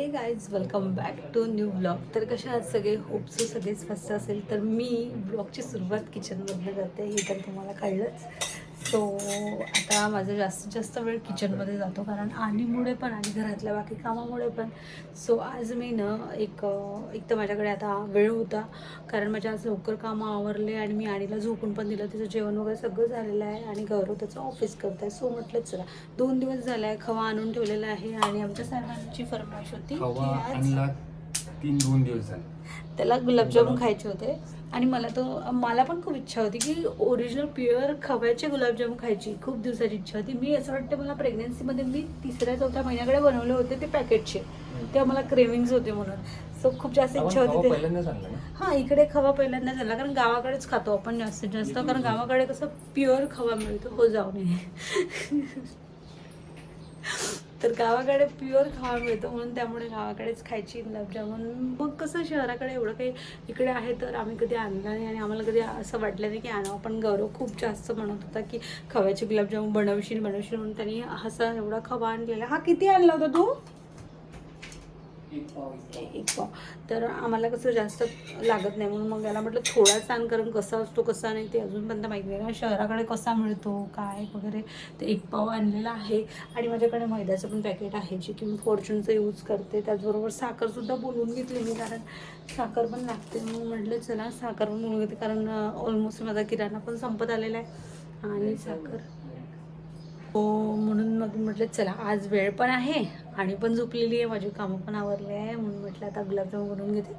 हे guys welcome back to new blog. तर कशा आहात सगळे? होप सो सगळेच मस्त असेल. तर मी ब्लॉगची सुरुवात किचनमधनं करते, हे तर तुम्हाला कळलंच. सो आता माझा जास्तीत जास्त वेळ किचनमध्ये जातो, कारण आणीमुळे पण आणि घरातल्या बाकी कामामुळे पण. सो आज मी एक तर माझ्याकडे आता वेळ होता, कारण माझ्या आज लवकर कामं आवरले आणि मी आणीला झोपून पण दिलं. तिचं जेवण वगैरे सगळं झालेलं आहे आणि गौरव त्याचं ऑफिस करत आहे. सो म्हटलं चला, 2 दिवस झाला आहे खवा आणून ठेवलेला आहे आणि आमच्या सर्वांची फरमाईश होती की आज 2 दिवस झाले त्याला गुलाबजामुन खायचे होते. आणि मला पण खूप इच्छा होती की ओरिजिनल प्युअर खव्याचे गुलाबजामुन खायची. खूप दिवसाची इच्छा होती. मी असं वाटतं मला प्रेग्नन्सीमध्ये मी 3-4 महिन्याकडे बनवले होते ते पॅकेटचे, तेव्हा मला क्रेविंग्स होते म्हणून. सो खूप जास्त इच्छा होती ते. हां, इकडे खवा पहिल्यांदा झाला, कारण गावाकडेच खातो आपण जास्तीत जास्त, कारण गावाकडे कसं प्युअर खवा मिळतो. हो जाऊ नये तर गावाकडे प्युअर खावा मिळतो म्हणून त्यामुळे गावाकडेच खायची गुलाबजामुन. मग कसं शहराकडे एवढं काही इकडे आहे तर आम्ही कधी आणलं नाही आणि आम्हाला कधी असं वाटलं नाही की आणावं. पण गौरव खूप जास्त म्हणत होता की खव्याचे गुलाबजामुन बनवशील म्हणून त्यांनी असा एवढा खवा आणलेला. हा किती आणला होता तू? 1 पाव. तर आम्हाला कसं जास्त लागत नाही म्हणून मग याला म्हटलं थोडाच आण, कारण कसा असतो कसा नाही ते अजूनपर्यंत माहिती नाही, शहराकडे कसा मिळतो काय वगैरे. तर 1 पाव आणलेला आहे. आणि माझ्याकडे मैद्याचं पण पॅकेट आहे जे की मी फॉर्च्यूनचं यूज करते. त्याचबरोबर साखरसुद्धा बोलवून घेतली मी, कारण साखर पण लागते. मग म्हटलं चला साखर पण बोलवून घेते, कारण ऑलमोस्ट माझा किराणा पण संपत आलेला आहे आणि साखर हो. म्हणून मग म्हटलं चला आज वेळ पण आहे आणि पण झोपलेली आहे, माझी कामं पण आवरले आहे, म्हणून म्हटलं आता गुलाबजामुन बनवून घेते.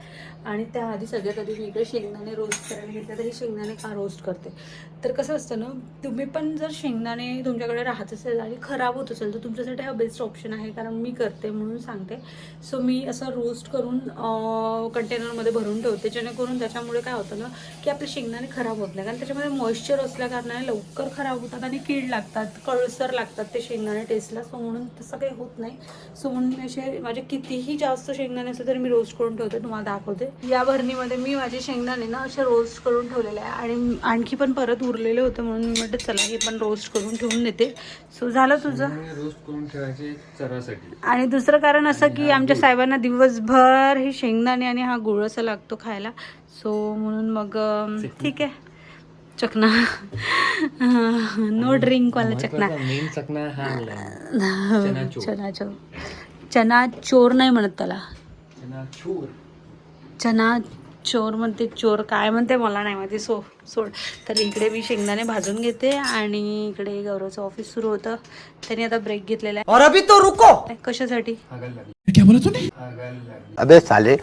आणि त्याआधी सगळ्यात आधी मी इकडे शेंगदाणे रोस्ट करायला घेतले. तर हे शेंगदाणे का रोस्ट करते, तर कसं असतं ना, तुम्ही पण जर शेंगदाणे तुमच्याकडे राहत असेल आणि खराब होत असेल तर तुमच्यासाठी हा बेस्ट ऑप्शन आहे, कारण मी करते म्हणून सांगते. सो मी असं रोस्ट करून कंटेनरमध्ये भरून ठेवते, जेणेकरून त्याच्यामुळे काय होतं ना की आपले शेंगदाणे खराब होत नाही, कारण त्याच्यामध्ये मॉइश्चर असल्या कारणाने लवकर खराब होतात आणि कीड लागतात, कळसर लागतात ते शेंगदाणे टेस्टला. सो म्हणून तसं काही होत नाही. सो म्हणून मी असे माझे कितीही जास्त शेंगदाणे असले तरी मी रोस्ट करून ठेवते, तुम्हाला दाखवते. या भरणीमध्ये मी माझे शेंगदाणे ना असे रोस्ट करून ठेवलेले आहे आणि आणखी पण परत उरलेले होते म्हणून मी म्हटलं चला हे पण रोस्ट करून ठेवून देते. सो झालं तुझं रोस्ट करून ठेवायचे चरासाठी. आणि दुसरं कारण असं की आमच्या साहेबांना दिवसभर हे शेंगदाणे आणि हा गुळ असं लागतो खायला. सो म्हणून मग ठीक आहे, चकना नो ड्रिंक वाला चकना. मेन चकना हा चना चोर नाही म्हणत त्याला, चनाचूर. चना चोर म्हणते, चोर काय म्हणते मला नाही माहिती. सोड. तर इकडे मी शेंगदाणे भाजून घेते आणि इकडे गौरवचं ऑफिस सुरू होतं, त्यांनी आता ब्रेक घेतलेला आहे. और अभी तो रुको. कशासाठी? क्या बोला तूने? अबे साले.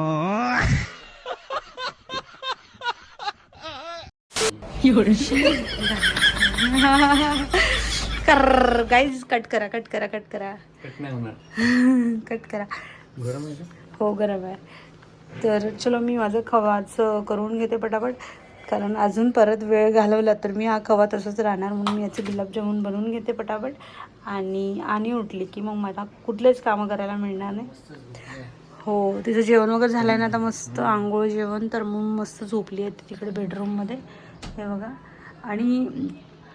गाईज कट करा. कट नाही होणार. कट करा. गरम आहे का? हो गरम आहे. तर चलो मी माझं खवाचं करून घेते पटापट, कारण अजून परत वेळ घालवला तर मी हा खवा तसंच राहणार, म्हणून मी याचे गुलाबजामुन बनवून घेते पटापट. आणि उठली की मग मला कुठलेच कामं करायला मिळणार नाही. हो, तिचं जेवण वगैरे झालं आहे ना आता, मस्त आंघोळ जेवण. तर मग मस्त झोपली आहे तिकडे बेडरूममध्ये, हे बघा. आणि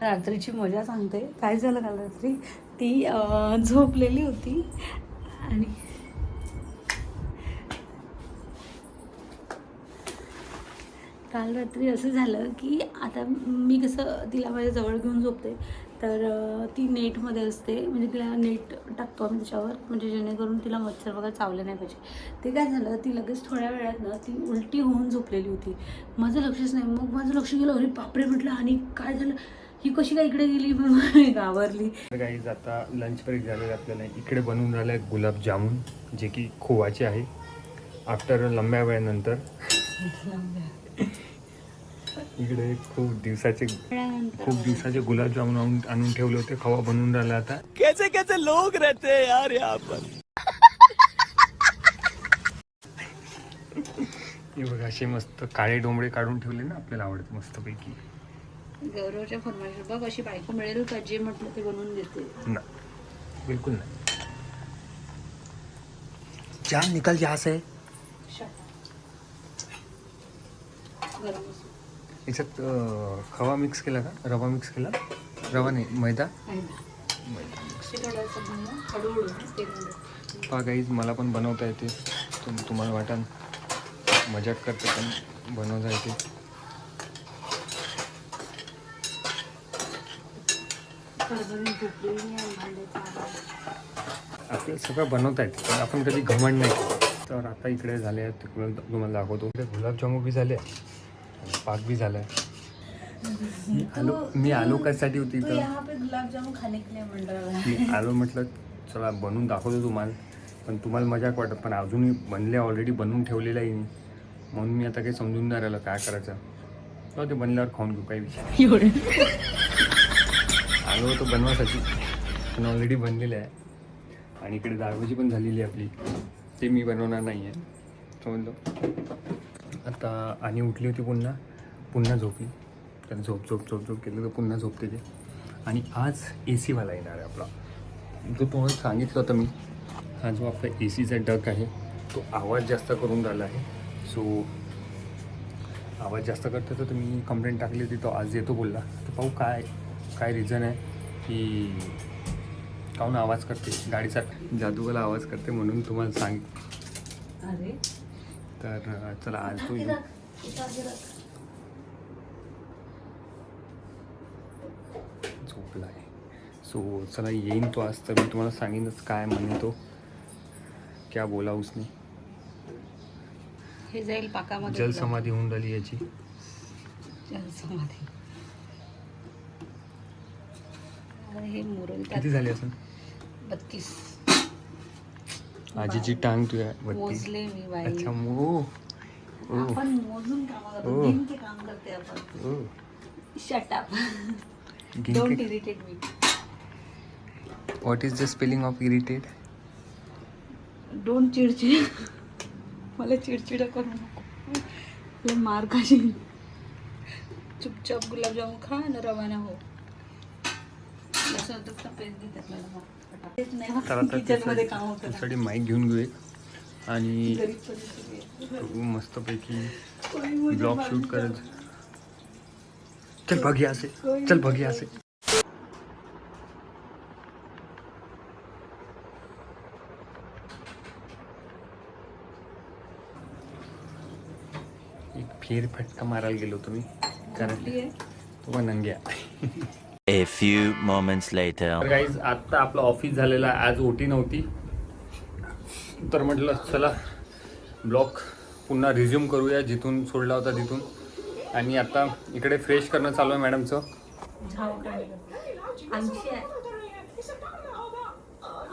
रात्रीची मजा सांगते काय झालं. काल रात्री ती झोपलेली होती आणि काल रात्री असं झालं की आता मी कसं तिला माझ्या जवळ घेऊन झोपते, तर ती नेटमध्ये असते, म्हणजे तिला नेट टाकतो आम्ही त्याच्यावर, म्हणजे जेणेकरून तिला मच्छर वगैरे चावले नाही पाहिजे. ते काय झालं, ती लगेच थोड्या वेळात ना ती उलटी होऊन झोपलेली होती. माझं लक्षच नाही. मग माझं लक्ष गेलं, अरे बापरे म्हटलं, आणि काय झालं, ही कशी काय इकडे गेली, मग घाबरली. गाईज आता लंच ब्रेक झालेला आपल्याला. इकडे बनवून राहिलं आहे गुलाबजामुन, जे की खोवाचे आहे. आफ्टर लंब्या वेळानंतर इकडे खूप दिवसाचे गुलाबजामुन आणून ठेवले होते. खवा बनवून राहिला आता. कैसे लोग रहते हैं यार यहाँ पर. हे बघा असे मस्त काळे डोंबळे काढून ठेवले ना, आपल्याला आवडतं मस्तपैकी. गौरवच्या फरमाईश बघ, अशी बायको मिळेल का जे म्हटलं ते बनवून देते ना, बिलकुल नाही. जान निकल यहाँ से. याच्यात खवा मिक्स केला का, रवा मिक्स केला? रवा नाही, मैदा. थोडंसं हळूहळू पहा गाईज, मला पण बनवता येते. तुम्हाला वाटन मजाक करते, पण बनवता येते. आपल्याला सगळं बनवता येते, पण आपण कधी घमंड नाही केलं. तर आता इकडे झाले आहेत, तिकडे तुम्हाला दाखवतो. इकडे गुलाबजामू बी झाले, पाक भी झाला है. मी आलो कशासाठी होती तर गुलाबजामुन खाने के लिए मिल रहा है. मी आलो म्हटलं चला बनवून दाखवतो तुम्हाला, पण तुम्हाला मजाक वाटत, पण अजूनही बनले, ऑलरेडी बनवून ठेवलेलं आहे मी. म्हणून मी आता काही समजून नाही राहिलं काय करायचं. तर ते बनल्यावर खाऊन घेऊ, काही विषय. आलो होतो बनवासाठी, पण ऑलरेडी बनलेलं आहे. आणि इकडे दाळभाजी पण झालेली आहे आपली, ते मी बनवणार नाही आहे, समजलं. आता आणि उठली होती, पुन्हा झोपली. तर झोप केलं तर पुन्हा झोपते ते. आणि आज AC वाला येणार आहे आपला, जो तुम्हाला सांगितलं होतं मी. हा जो आपला ACचा डक आहे तो आवाज जास्त करून राहिला आहे. सो आवाज जास्त करतो तर मी कंप्लेंट टाकली होती, तो आज येतो बोलला. तर पाहू काय रिझन आहे की काहून आवाज करते, गाडीचा जादूवाला आवाज करते म्हणून तुम्हाला सांग. अरे तर चला आज तो झोपला आहे. सो चला येईन तो आज, तर मी तुम्हाला सांगेनच काय म्हणे तो, क्या बोला उसने. हे जाईल पाकामध्ये. जलसमाधी होऊन राहिली याची. जलसमाधी. अरे हे मुरल किती झाली असं? 32 आजीची टांग तुझ्या 32. मोजले मी बाई. अच्छा आपण मोजून काम करतो, दिनके काम करते आपण. Shut up, don't irritate me. What is the spelling of irritate? Don't चिडचिड. मला चिडचिड करू नको, मार खाशील. चुपचाप गुलाबजामुन खा आणि रवाना हो. त्यासाठी माईक घेऊन घेऊ एक, आणि मस्तपैकी ब्लॉग शूट करायचं. चल बघी असे. एक फेरफटका मारायला गेलो तुम्ही, कारण तो पण नंग्या. A few moments later. Guys आत्ता आपलं ऑफिस झालेलं आहे. आज OT नव्हती, तर म्हटलं चला ब्लॉग पुन्हा रिझ्यूम करूया जिथून सोडला होता तिथून. आणि आता इकडे फ्रेश करणं चालू आहे मॅडमचं.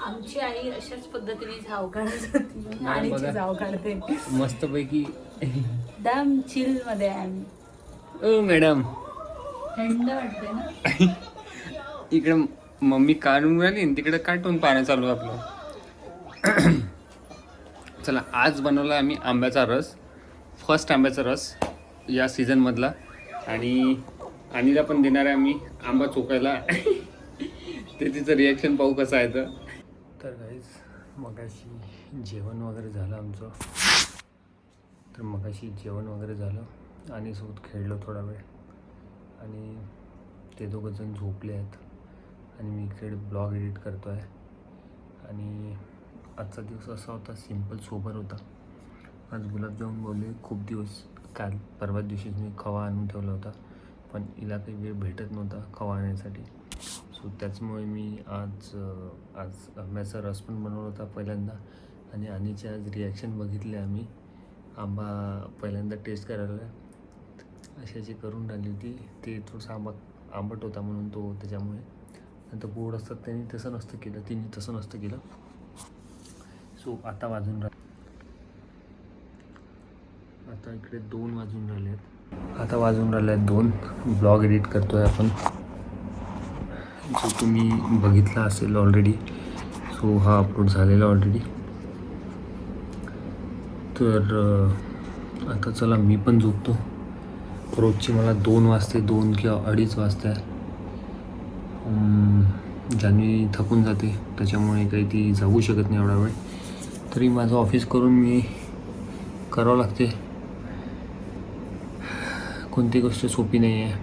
आमची आई अशाच पद्धतीने झाव काढत होती आणि झाव काढते मस्तपैकी एकदम चिल मध्ये आहे. ओ मॅडम, थंड वाटते ना. इकडे मम्मी काढून राहिली, तिकडे कार्टून पाहणं चालू आहे आपलं. चला आज बनवला आम्ही आंब्याचा रस, फर्स्ट आंब्याचा रस या सीझनमधला. आणि आणीला पण देणार आहे आम्ही आंबा चोकायला. ते तिचं रिॲक्शन पाहू कसं आहे. तर गाईज मगाशी जेवण वगैरे झालं आमचं. तर मगाशी जेवण वगैरे झालं आणि सोबत खेळलो थोडा वेळ, आणि ते दोघंजण झोपले आहेत. आणि मी इकडे ब्लॉग एडिट करतो आहे. आणि आजचा दिवस असा होता, सिम्पल सोबर होता. आज गुलाबजामुन बोलले खूप दिवस, काल परवा दिवशीच मी खवा आणून ठेवला होता, पण हिला काही वेळ भेटत नव्हता खवा आणण्यासाठी. सो त्याच्यामुळे मी आज आंब्याचा रस पण बनवला होता पहिल्यांदा. आणि आणीचे आज रिॲक्शन बघितले आम्ही. आंबा पहिल्यांदा टेस्ट करायला अशाची करून राहिली होती. ते थोडंसं आंबट होता म्हणून तो, त्याच्यामुळे. नंतर गोड असतात त्यांनी तसं नसतं केलं, तिने तसं नसतं केलं. सो आता इकडे 2 वाजून राहिले आहेत. आता वाजून राहिले आहेत 2. ब्लॉग एडिट करतो आहे आपण, जो तुम्ही बघितला असेल ऑलरेडी. सो हा अपलोड झालेला ऑलरेडी. तर आता चला मी पण झोपतो. रोजची मला 2 वाजते, 2 किंवा 2:30 वाजता. ज्यांनी थकून जाते त्याच्यामुळे काही ती जागू शकत नाही एवढा वेळ. तरी माझं ऑफिस करून मी करावं लागते. कोणती गोष्ट सोपी नाही आहे.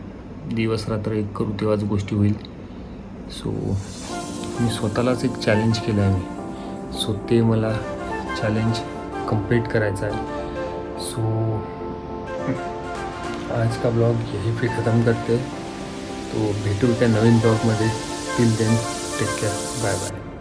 दिवस रात्र एक करू तेव्हाच गोष्टी होईल. सो मी स्वतःलाच एक चॅलेंज केलं आहे. मी सो ते मला चॅलेंज कंप्लीट करायचं आहे. सो आज का ब्लॉग यहीं पे ख़त्म करते. तो भेटू त्या नवीन ब्लॉगमध्ये. Till then take care. Bye bye.